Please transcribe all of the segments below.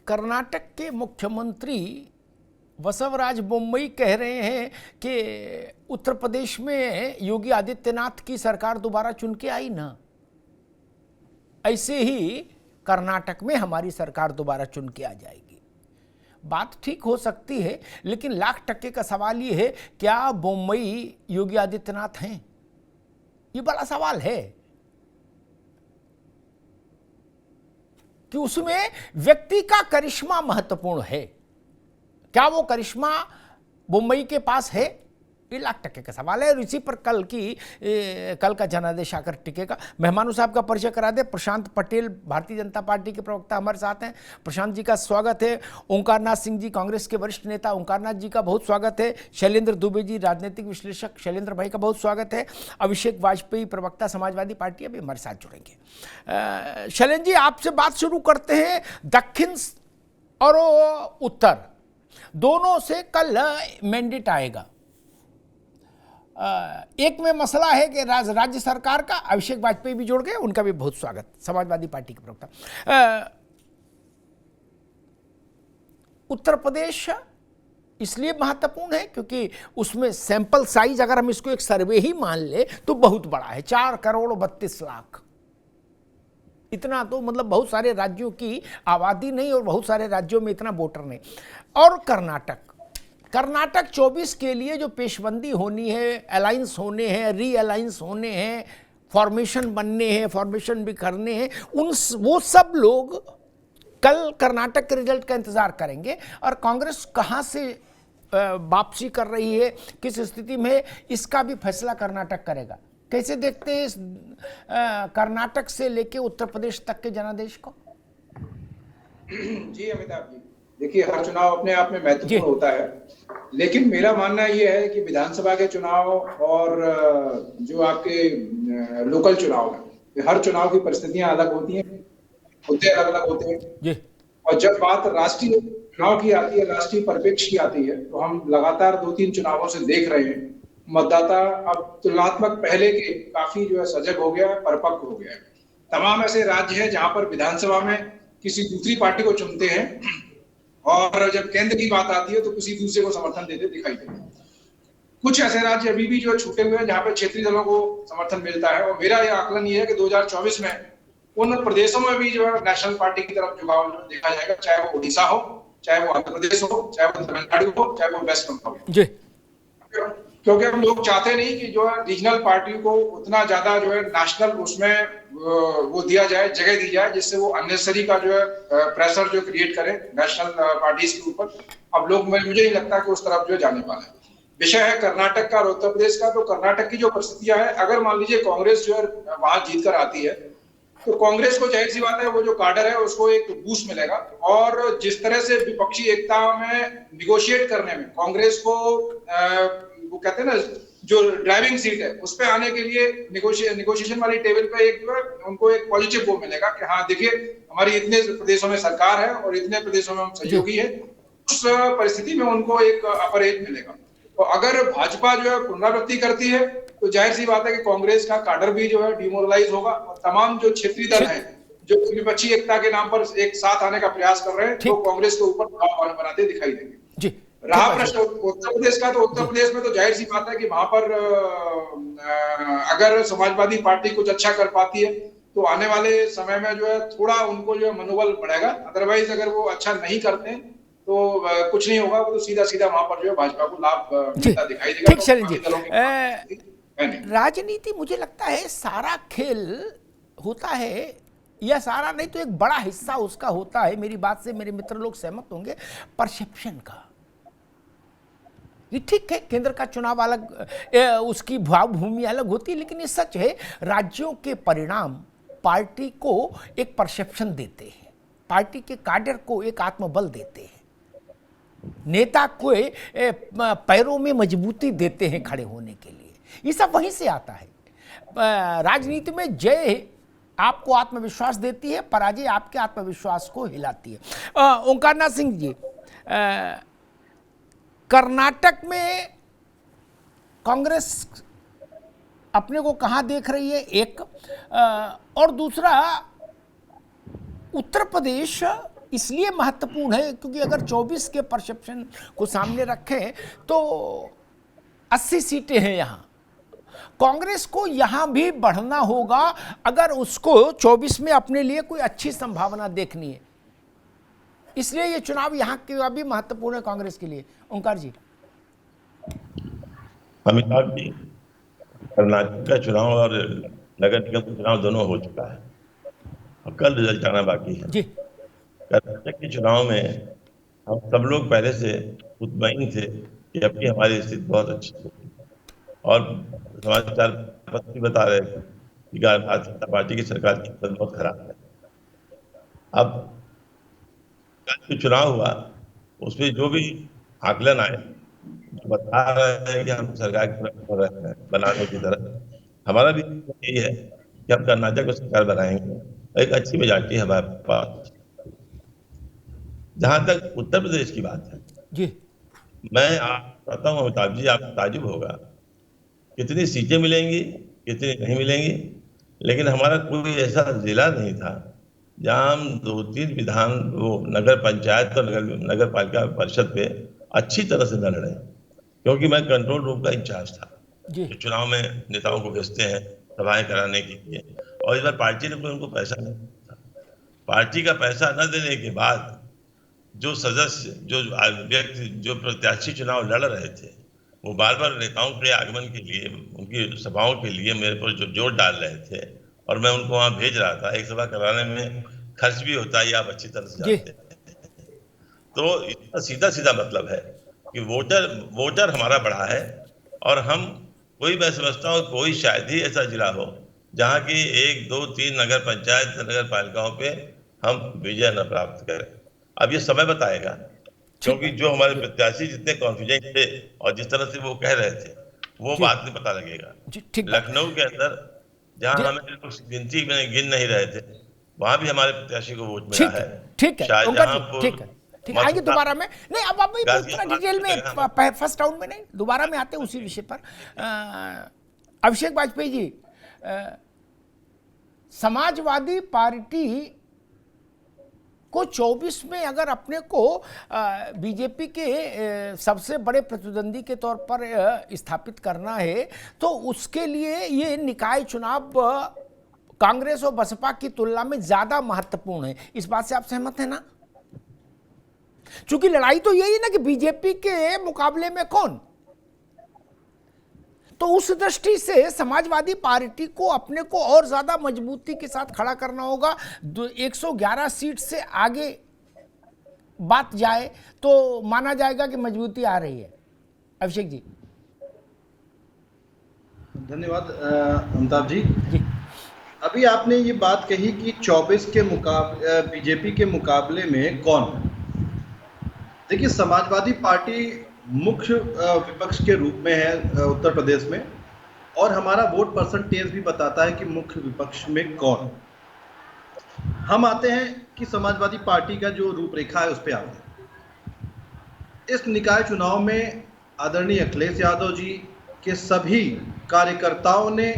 कर्नाटक के मुख्यमंत्री बसवराज बोम्मई कह रहे हैं कि उत्तर प्रदेश में योगी आदित्यनाथ की सरकार दोबारा चुन के आई ना, ऐसे ही कर्नाटक में हमारी सरकार दोबारा चुन के आ जाएगी। बात ठीक हो सकती है, लेकिन लाख टक्के का सवाल ये है, क्या बोम्मई योगी आदित्यनाथ हैं? ये बड़ा सवाल है कि उसमें व्यक्ति का करिश्मा महत्वपूर्ण है। क्या वो करिश्मा मुंबई के पास है? ये लाख टक्के का सवाल है। और इसी पर कल का जनादेश आकर टिकेगा। मेहमानों साहब का परिचय करा दे। प्रशांत पटेल भारतीय जनता पार्टी के प्रवक्ता हमारे साथ हैं। प्रशांत जी का स्वागत है। ओंकारनाथ सिंह जी कांग्रेस के वरिष्ठ नेता, ओंकारनाथ जी का बहुत स्वागत है। शैलेंद्र दुबे जी राजनीतिक विश्लेषक, शैलेंद्र भाई का बहुत स्वागत है। अभिषेक वाजपेयी प्रवक्ता समाजवादी पार्टी अभी हमारे साथ जुड़ेंगे। शैलेंद्र जी, आपसे बात शुरू करते हैं। दक्षिण और उत्तर दोनों से कल मैंडेट आएगा। एक में मसला है कि राज्य सरकार का, अभिषेक वाजपेयी भी जुड़ गए, उनका भी बहुत स्वागत, समाजवादी पार्टी के प्रवक्ता। उत्तर प्रदेश इसलिए महत्वपूर्ण है क्योंकि उसमें सैंपल साइज, अगर हम इसको एक सर्वे ही मान ले तो बहुत बड़ा है। 4,32,00,000। इतना तो मतलब बहुत सारे राज्यों की आबादी नहीं, और बहुत सारे राज्यों में इतना वोटर नहीं। और कर्नाटक 24 के लिए जो पेशबंदी होनी है, अलायंस होने हैं, री अलायंस होने हैं, फॉर्मेशन बनने हैं, फॉर्मेशन भी करने हैं, वो सब लोग कल कर्नाटक के रिजल्ट का इंतजार करेंगे। और कांग्रेस कहां से वापसी कर रही है, किस स्थिति में है, इसका भी फैसला कर्नाटक करेगा। कैसे देखते हैं इस कर्नाटक से लेके उत्तर प्रदेश तक के जनादेश को? जी अमिताभ जी, देखिए हर चुनाव अपने आप में महत्वपूर्ण होता है, लेकिन मेरा मानना यह है कि विधानसभा के चुनाव और जो आपके लोकल चुनाव है, हर चुनाव की परिस्थितियां अलग होती हैं, मुद्दे अलग अलग होते हैं। और जब बात राष्ट्रीय चुनाव की आती है, राष्ट्रीय परिप्रेक्ष्य की आती है, तो हम लगातार 2-3 चुनावों से देख रहे हैं मतदाता अब तुलनात्मक पहले के काफी जो है सजग हो गया है, परिपक्व हो गया है। तमाम ऐसे राज्य हैं जहां पर विधानसभा में किसी दूसरी पार्टी को चुनते हैं और जब केंद्र की बात आती है तो किसी दूसरे को समर्थन देते दिखाई देते हैं। कुछ ऐसे राज्य अभी भी जो छूटे हुए हैं जहां पर क्षेत्रीय दलों को समर्थन मिलता है। और मेरा यह आकलन ये है कि 2024 में उन प्रदेशों में भी जो है नेशनल पार्टी की तरफ झुकाव देखा जाएगा, चाहे वो उड़ीसा हो, चाहे वो आंध्र प्रदेश हो, चाहे वो तमिलनाडु हो, चाहे वो वेस्ट बंगाल हो। क्योंकि हम लोग चाहते नहीं कि जो है रीजनल पार्टी को उतना ज्यादा जो है नेशनल उसमें वो दिया जाए, जगह दी जाए, जिससे वो अननेसेसरी का जो है प्रेशर जो क्रिएट करे नेशनल पार्टीज के ऊपर। अब लोग, मुझे नहीं लगता कि उस तरफ जो जाने वाला है। विषय है कर्नाटक का और उत्तर प्रदेश का। तो कर्नाटक की जो परिस्थितियां है, अगर मान लीजिए कांग्रेस जो है वहां जीत कर आती है तो कांग्रेस को जाहिर सी बात है वो जो काडर है उसको एक बूस्ट मिलेगा। और जिस तरह से विपक्षी एकता में निगोशिएट करने में कांग्रेस को वो कहते हैं ना, जो ड्राइविंग सीट है उस पे आने के लिए निगोशिएशन वाली टेबल पे एक जो है उनको एक पॉजिटिव वो मिलेगा कि हाँ देखिए हमारी इतने प्रदेशों में सरकार है और इतने प्रदेशों में हम सहयोगी है। उस परिस्थिति में उनको एक अपर एज मिलेगा। तो अगर भाजपा जो है पुनरावृत्ति करती है तो जाहिर सी बात है कि कांग्रेस का काडर भी जो है डिमोरलाइज होगा और तमाम जो क्षेत्रीय दल है जो विपक्षी एकता के नाम पर एक साथ आने का प्रयास कर रहे हैं तो कांग्रेस के ऊपर दबाव बनाते दिखाई देंगे। रहा प्रश्न उत्तर प्रदेश का, तो उत्तर प्रदेश में तो जाहिर सी बात है कि वहां पर अगर समाजवादी पार्टी कुछ अच्छा कर पाती है तो आने वाले समय में जो है थोड़ा उनको जो है मनोबल बढ़ेगा। अदरवाइज अगर वो अच्छा नहीं करते हैं तो कुछ नहीं होगा, वो तो सीधा सीधा वहां पर जो है भाजपा को लाभ मिलता दिखाई देगा। ठीक शैलेंद्र जी, राजनीति मुझे लगता है सारा खेल होता है, या सारा नहीं तो एक बड़ा हिस्सा उसका होता है, मेरी बात से मेरे मित्र लोग सहमत होंगे, परसेप्शन का। ये ठीक है, केंद्र का चुनाव अलग, उसकी भावभूमि अलग होती है, लेकिन ये सच है राज्यों के परिणाम पार्टी को एक परसेप्शन देते हैं, पार्टी के काडर को एक आत्मबल देते हैं, नेता को पैरों में मजबूती देते हैं खड़े होने के लिए। ये सब वहीं से आता है। राजनीति में जय आपको आत्मविश्वास देती है, पराजय आपके आत्मविश्वास को हिलाती है। ओंकारनाथ सिंह जी, कर्नाटक में कांग्रेस अपने को कहां देख रही है, एक और दूसरा उत्तर प्रदेश इसलिए महत्वपूर्ण है क्योंकि अगर 24 के परसेप्शन को सामने रखें तो 80 सीटें हैं यहाँ। कांग्रेस को यहां भी बढ़ना होगा अगर उसको 24 में अपने लिए कोई अच्छी संभावना देखनी है। इसलिए ये चुनाव यहां के भी महत्वपूर्ण है कांग्रेस के लिए। ओंकार जी। अमिताभ जी, कर्नाटक का चुनाव और नगर निगम का चुनाव दोनों हो चुका है, अब कल रिजल्ट आना बाकी है जी। कर्नाटक के चुनाव में हम सब लोग पहले से मुतमईन थे कि अभी हमारी स्थिति बहुत अच्छी होगी, और समाचार पत्र भी बता रहे थे कि भारतीय जनता पार्टी की सरकार की हालत बहुत खराब है। अब कल जो चुनाव हुआ उसमें जो भी आकलन आए जो बता रहे हैं कि हम सरकार की तरफ बढ़ रहे हैं बनाने की तरफ, हमारा भी यही है कि हम कर्नाटक में सरकार बनाएंगे, एक अच्छी मेजॉरिटी है हमारे पास। जहां तक उत्तर प्रदेश की बात है जी। मैं चाहता हूँ अमिताभ जी, आपको ताजुब होगा कितनी सीटें मिलेंगी कितनी नहीं मिलेंगी, लेकिन हमारा कोई ऐसा जिला नहीं था जहां हम 2-3 विधान वो नगर पंचायत और नगर पालिका परिषद पे अच्छी तरह से न लड़े, क्योंकि मैं कंट्रोल रूम का इंचार्ज था जो चुनाव में नेताओं को भेजते हैं सभाएं कराने के लिए, और इस बार पार्टी ने कोई उनको पैसा नहीं दिया। पार्टी का पैसा न देने के बाद जो सदस्य जो व्यक्ति जो प्रत्याशी चुनाव लड़ रहे थे वो बार बार नेताओं के आगमन के लिए उनकी सभाओं के लिए मेरे पर जो जोर डाल रहे थे और मैं उनको वहां भेज रहा था। एक सभा कराने में खर्च भी होता है, ये आप अच्छी तरह से जानते हैं। तो इसका सीधा सीधा मतलब है कि वोटर हमारा बड़ा है, और हम मैं समझता हूँ कोई शायद ही ऐसा जिला हो जहाँ की 1, 2, 3 नगर पंचायत नगर पालिकाओं पे हम विजय न प्राप्त करें। अब ये समय बताएगा, क्योंकि जो हमारे प्रत्याशी जितने कॉन्फिडेंट थे और जिस तरह से वो कह रहे थे वो बात में पता लगेगा। लखनऊ के अंदर जहां हमें गिनती में गिन नहीं रहे थे वहां भी हमारे प्रत्याशी को वोट मिला है। ठीक है ठीक है आगे दोबारा में नहीं, अब आप पूरा डिटेल में फर्स्ट राउंड में नहीं, दोबारा में आते हैं उसी विषय पर। अभिषेक वाजपेयी जी, समाजवादी पार्टी को 24 में अगर अपने को बीजेपी के सबसे बड़े प्रतिद्वंदी के तौर पर स्थापित करना है तो उसके लिए ये निकाय चुनाव कांग्रेस और बसपा की तुलना में ज्यादा महत्वपूर्ण है। इस बात से आप सहमत हैं ना? क्योंकि लड़ाई तो यही है ना कि बीजेपी के मुकाबले में कौन, तो उस दृष्टि से समाजवादी पार्टी को अपने को और ज्यादा मजबूती के साथ खड़ा करना होगा। 111 सीट से आगे बात जाए तो माना जाएगा कि मजबूती आ रही है। अभिषेक जी। धन्यवाद अमिताभ जी। अभी आपने ये बात कही कि 24 के मुकाबले बीजेपी के मुकाबले में कौन। देखिए, समाजवादी पार्टी मुख्य विपक्ष के रूप में है उत्तर प्रदेश में, और हमारा वोट परसेंटेज भी बताता है कि मुख्य विपक्ष में कौन। हम आते हैं कि समाजवादी पार्टी का जो रूपरेखा है उस पर आते हैं। इस निकाय चुनाव में आदरणीय अखिलेश यादव जी के सभी कार्यकर्ताओं ने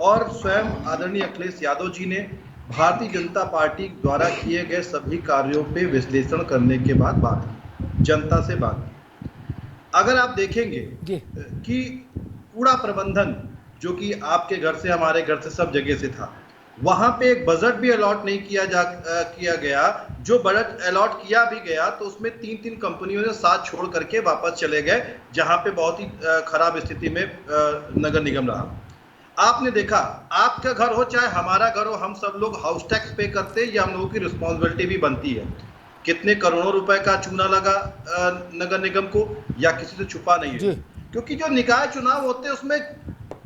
और स्वयं आदरणीय अखिलेश यादव जी ने भारतीय जनता पार्टी द्वारा किए गए सभी कार्यों पे विश्लेषण करने के बाद बात की, जनता से बात की। अगर आप देखेंगे कि कूड़ा प्रबंधन जो कि आपके घर से हमारे घर से सब जगह से था, वहां पे एक बजट भी अलॉट नहीं किया गया। जो बजट अलॉट किया भी गया तो उसमें 3 कंपनियों ने साथ छोड़ करके वापस चले गए, जहां पे बहुत ही खराब स्थिति में नगर निगम रहा। आपने देखा, आपका घर हो चाहे हमारा घर हो, हम सब लोग हाउस टैक्स पे करते हैं, ये हम लोगों की रिस्पॉन्सिबिलिटी भी बनती है। कितने करोड़ों रुपए का चूना लगा नगर निगम को, या किसी से छुपा नहीं है। क्योंकि जो निकाय चुनाव होते हैं उसमें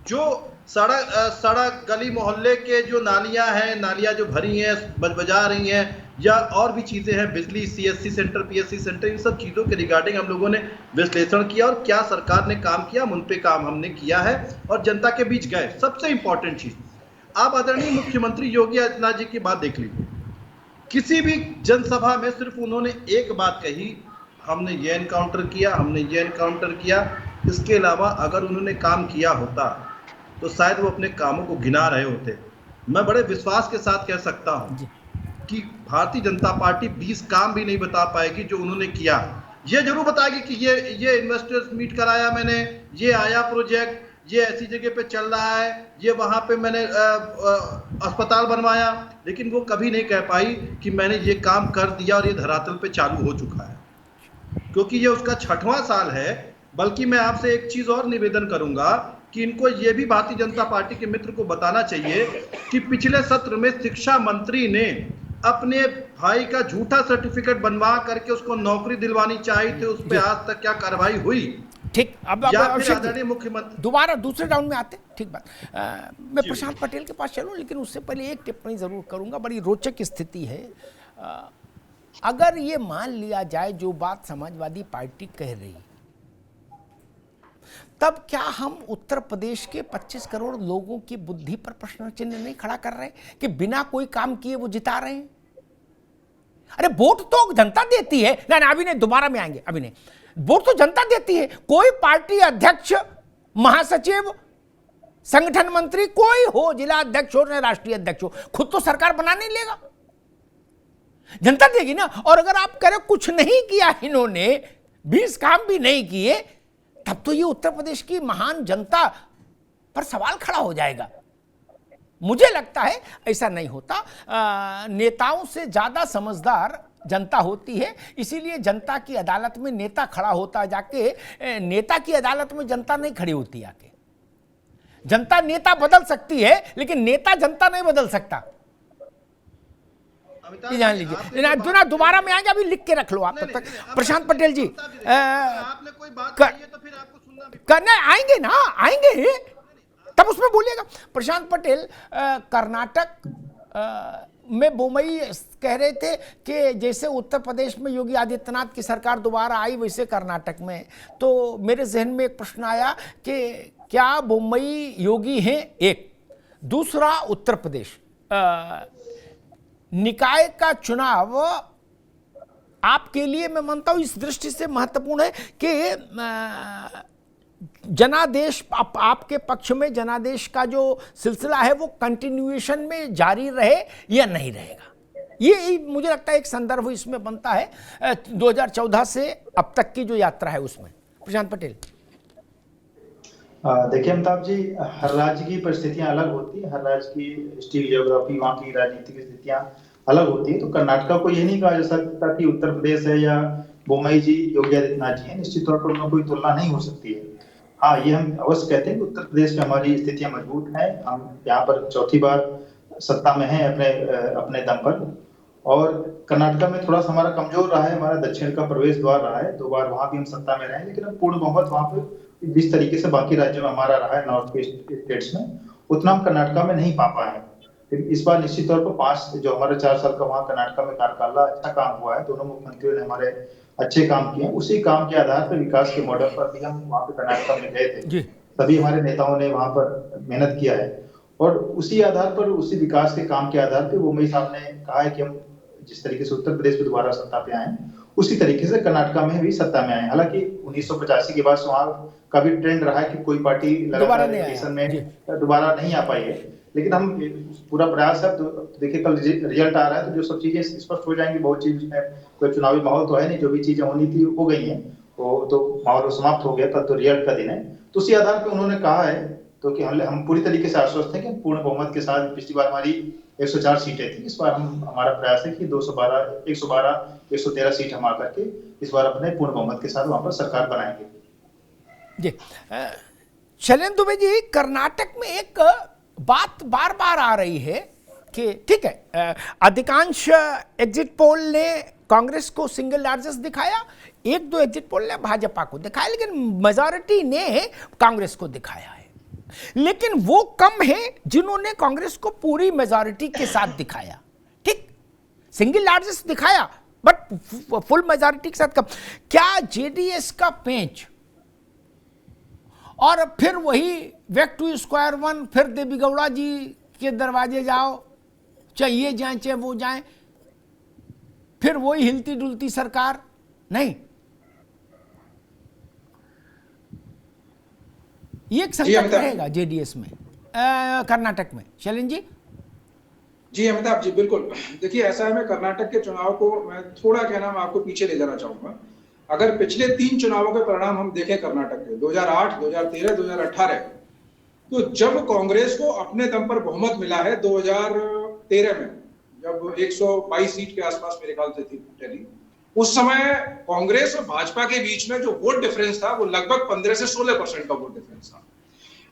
जो सड़क गली मोहल्ले के जो नालियां जो भरी हैं बजा रही हैं, या और भी चीजें हैं, बिजली, CSC सेंटर, PSC सेंटर, इन सब चीजों के रिगार्डिंग हम लोगों ने विश्लेषण किया और क्या सरकार ने काम किया, उन पे काम हमने किया है और जनता के बीच गए। सबसे इंपॉर्टेंट चीज, आप आदरणीय मुख्यमंत्री योगी आदित्यनाथ जी की बात देख लीजिए। किसी भी जनसभा में सिर्फ उन्होंने एक बात कही, हमने ये एनकाउंटर किया, हमने ये एनकाउंटर किया। इसके अलावा अगर उन्होंने काम किया होता तो शायद वो अपने कामों को गिना रहे होते। मैं बड़े विश्वास के साथ कह सकता हूं कि भारतीय जनता पार्टी 20 काम भी नहीं बता पाएगी जो उन्होंने किया। ये जरूर बताएगी कि ये इन्वेस्टर्स मीट कराया मैंने, ये आया प्रोजेक्ट, ये ऐसी जगह पे चल रहा है, ये वहां पे मैंने अस्पताल बनवाया, लेकिन वो कभी नहीं कह पाई कि मैंने ये काम कर दिया और ये धरातल पे चालू हो चुका है, क्योंकि ये उसका 6वां साल है। बल्कि मैं आपसे एक चीज और निवेदन करूंगा कि इनको ये भी भारतीय जनता पार्टी के मित्र को बताना चाहिए कि पिछले सत्र में शिक्षा मंत्री ने अपने भाई का झूठा सर्टिफिकेट बनवा करके उसको नौकरी दिलवानी चाहिए थी, उस पर आज तक क्या कार्रवाई हुई? ठीक, अब या फिर अभिषेक आदरणीय मुख्यमंत्री दोबारा दूसरे राउंड में आते, ठीक बात। मैं प्रशांत पटेल के पास चलूं, लेकिन उससे पहले एक टिप्पणी जरूर करूंगा। बड़ी रोचक स्थिति है। अगर ये मान लिया जाए जो बात समाजवादी पार्टी कह रही, तब क्या हम उत्तर प्रदेश के 25 करोड़ लोगों की बुद्धि पर प्रश्न चिन्ह नहीं खड़ा कर रहे कि बिना कोई काम किए वो जिता रहे हैं? अरे वोट तो जनता देती है ना, अभी नहीं, दोबारा में आएंगे, अभी नहीं। वोट तो जनता देती है। कोई पार्टी अध्यक्ष, महासचिव, संगठन मंत्री, कोई हो, जिला अध्यक्ष हो या राष्ट्रीय अध्यक्ष हो, खुद तो सरकार बना नहीं लेगा, जनता देगी ना। और अगर आप कह रहे कुछ नहीं किया इन्होंने, 20 काम भी नहीं किए, तब तो ये उत्तर प्रदेश की महान जनता पर सवाल खड़ा हो जाएगा। मुझे लगता है ऐसा नहीं होता। नेताओं से ज्यादा समझदार जनता होती है, इसीलिए जनता की अदालत में नेता खड़ा होता है जाके। नेता की अदालत में जनता नहीं खड़ी होती आके। जनता नेता बदल सकती है, लेकिन नेता जनता नहीं बदल सकता। ये जान लीजिए। दोबारा में आएंगे, अभी लिख के रख लो आप तब तक। प्रशांत पटेल जी, आपने कोई बात कही है तो फिर आपको सुनना भी करने आएंगे ना, आएंगे तब उसमें बोलिएगा। प्रशांत पटेल, कर्नाटक में बोमई कह रहे थे कि जैसे उत्तर प्रदेश में योगी आदित्यनाथ की सरकार दोबारा आई, वैसे कर्नाटक में। तो मेरे जहन में एक प्रश्न आया कि क्या बोमई योगी हैं? एक दूसरा, उत्तर प्रदेश निकाय का चुनाव आपके लिए, मैं मानता हूं इस दृष्टि से महत्वपूर्ण है कि जनादेश आपके पक्ष में जनादेश का जो सिलसिला है वो कंटिन्यूएशन में जारी रहे या नहीं रहेगा। ये मुझे लगता है एक संदर्भ इसमें बनता है 2014 से अब तक की जो यात्रा है उसमें। प्रशांत पटेल, देखिए अमिताभ जी, हर राज्य की परिस्थितियां अलग होती है, हर राज्य की हिस्ट्री, जियोग्राफी, वहाँ की राजनीतिक स्थितियां अलग होती है। तो कर्नाटक को ये नहीं कहा जा सकता कि उत्तर प्रदेश है या बोमई जी योगी आदित्यनाथ जी है। निश्चित तौर पर उनमें कोई तुलना नहीं हो सकती है। हाँ, ये हम अवश्य कहते हैं कि उत्तर प्रदेश में हमारी स्थितियां मजबूत हैं। हम यहाँ पर चौथी बार सत्ता में हैं अपने दम पर। और कर्नाटक में थोड़ा सा हमारा कमजोर रहा है, हमारा दक्षिण का प्रवेश द्वार रहा है, 2 बार वहां भी हम सत्ता में रहे, लेकिन अब पूर्ण बहुमत वहां पर जिस तरीके से बाकी राज्यों में हमारा रहा है, नॉर्थ ईस्ट स्टेट्स में, उतना हम कर्नाटक में नहीं पा पाए हैं। लेकिन इस बार निश्चित तौर पर जो हमारे 4 साल का वहाँ कर्नाटक में कार्यकाल, अच्छा काम हुआ है। दोनों मुख्यमंत्रियों ने हमारे अच्छे काम किए। उसी काम के आधार पर, विकास के मॉडल पर भी हम वहाँ पे कर्नाटक में गए थे। सभी हमारे नेताओं ने वहां पर मेहनत किया है, और उसी आधार पर, उसी विकास के काम के आधार पर बोमई साहब ने कहा है कि हम जिस तरीके से उत्तर प्रदेश में दोबारा सत्ता पे आए, उसी तरीके से कर्नाटक में भी सत्ता में आए। हालांकि 1985 के बाद वहां का भी ट्रेंड रहा है कि कोई पार्टी लगातार इलेक्शन में दोबारा नहीं आ पाई है, लेकिन हम पूरा प्रयास है। तो देखिए कल रिजल्ट आ रहा है, तो जो सब चीजें स्पष्ट हो जाएंगी। बहुत चीज में कोई चुनावी माहौल तो है नहीं, जो भी चीजें होनी थी हो गई हैं, वो तो माहौल समाप्त हो गया। कल तो रिजल्ट का दिन है। तो उसी आधार पर उन्होंने कहा है तो कि हम पूरी तरीके से आश्वस्त हैं कि पूर्ण बहुमत के साथ, पिछली बार हमारी 104 सीटें थी, इस बार हमारा प्रयास है कि 113 सीट हम आकर के इस बार अपने पूर्ण बहुमत के साथ वहां पर सरकार बनाएंगे। जी, शैलेंद्र दुबे जी, कर्नाटक में एक बात बार बार आ रही है कि ठीक है, अधिकांश एग्जिट पोल ने कांग्रेस को सिंगल लार्जेस्ट दिखाया, 1-2 एग्जिट पोल ने भाजपा को दिखाया, लेकिन मेजॉरिटी ने कांग्रेस को दिखाया है। लेकिन वो कम है जिन्होंने कांग्रेस को पूरी मेजॉरिटी के साथ दिखाया। ठीक, सिंगल लार्जेस्ट दिखाया, बट फुल मेजॉरिटी के साथ कम। क्या जेडीएस का पेंच और फिर वही बैक टू स्क्वायर वन, फिर देवीगौड़ा जी के दरवाजे जाओ, चाहे ये जाए चाहे वो जाए, फिर वही हिलती डुलती सरकार? नहीं, ये एक संकट रहेगा जेडीएस में, कर्नाटक में। शैलेंद्र जी? जी अमिताभ जी, बिल्कुल। देखिए ऐसा है, मैं कर्नाटक के चुनाव को मैं थोड़ा क्या नाम आपको पीछे ले जाना चाहूंगा। अगर पिछले 3 चुनावों के परिणाम हम देखें कर्नाटक के 2008, 2013, 2018, तो जब कांग्रेस को अपने दम पर बहुमत मिला है 2013 में, जब 122 सीट के आसपास मेरे ख्याल से थी टैली, उस समय कांग्रेस और भाजपा के बीच में जो वोट डिफरेंस था वो लगभग 15 से 16% का वोट डिफरेंस था।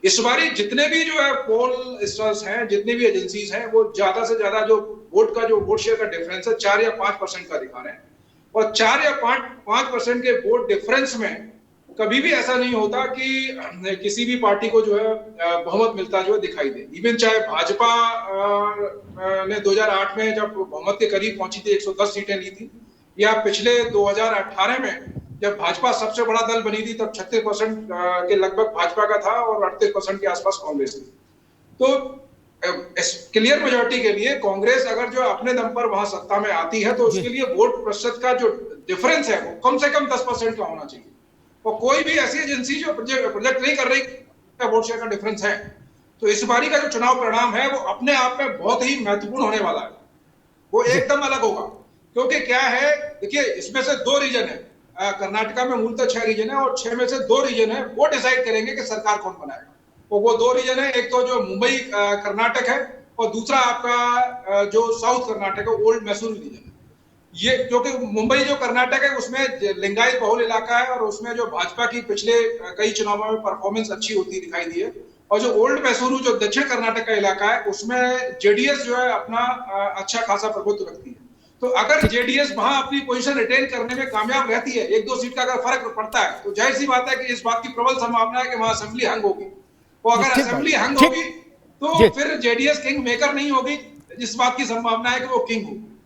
इस बारी जितने भी जो है पोल स्टर्स हैं, जितनी भी एजेंसीज हैं, वो ज्यादा से ज्यादा जो वोट शेयर का डिफरेंस है 4 या 5% का दिखा रहे हैं। और 4 या 5% के वोट डिफरेंस में कभी भी ऐसा नहीं होता कि किसी भी पार्टी को जो है बहुमत मिलता जो है दिखाई दे। इवन चाहे भाजपा ने 2008 में जब बहुमत के करीब पहुंची थी, 110 सीटें ली थी, या पिछले 2018 में जब भाजपा सबसे बड़ा दल बनी थी तब 36% के लगभग भाजपा का था और 38% के आसपास कांग्रेस थी। तो क्लियर मेजोरिटी के लिए कांग्रेस अगर जो अपने दम पर वहां सत्ता में आती है तो उसके लिए वोट प्रतिशत का जो डिफरेंस है वो कम से कम 10% का होना चाहिए। और कोई भी ऐसी एजेंसी जो प्रोजेक्ट नहीं कर रही वोट शेयर का डिफरेंस है, तो इस बारी का जो चुनाव परिणाम है वो अपने आप में बहुत ही महत्वपूर्ण होने वाला है। वो एकदम अलग होगा, क्योंकि क्या है, देखिए इसमें से 2 रीजन है। कर्नाटका में मूलतः 6 रीजन है और 6 में से 2 रीजन है वो डिसाइड करेंगे कि सरकार कौन बनाएगा। तो वो 2 रीजन है, एक तो जो मुंबई कर्नाटक है और दूसरा आपका जो साउथ कर्नाटक है, ओल्ड मैसूर रीजन है। ये क्योंकि मुंबई जो कर्नाटक है उसमें लिंगायत बहुल इलाका है और उसमें जो भाजपा की पिछले कई चुनावों में परफॉर्मेंस अच्छी होती दिखाई दी है। और जो ओल्ड मैसूरू जो दक्षिण कर्नाटक का इलाका है उसमें जेडीएस जो है अपना अच्छा खासा प्रभुत्व रखती है। तो अगर जेडीएस वहां अपनी पोजीशन रिटेन करने में कामयाब रहती है, 1-2 सीट का अगर फर्क पड़ता है, तो जाहिर सी बात है कि इस बात की प्रबल संभावना है कि वहां असेंबली हंग होगी। और अगर असेंबली हंग होगी तो फिर जेडीएस किंग मेकर नहीं होगी, इस बात की संभावना है कि वो किंग होगी।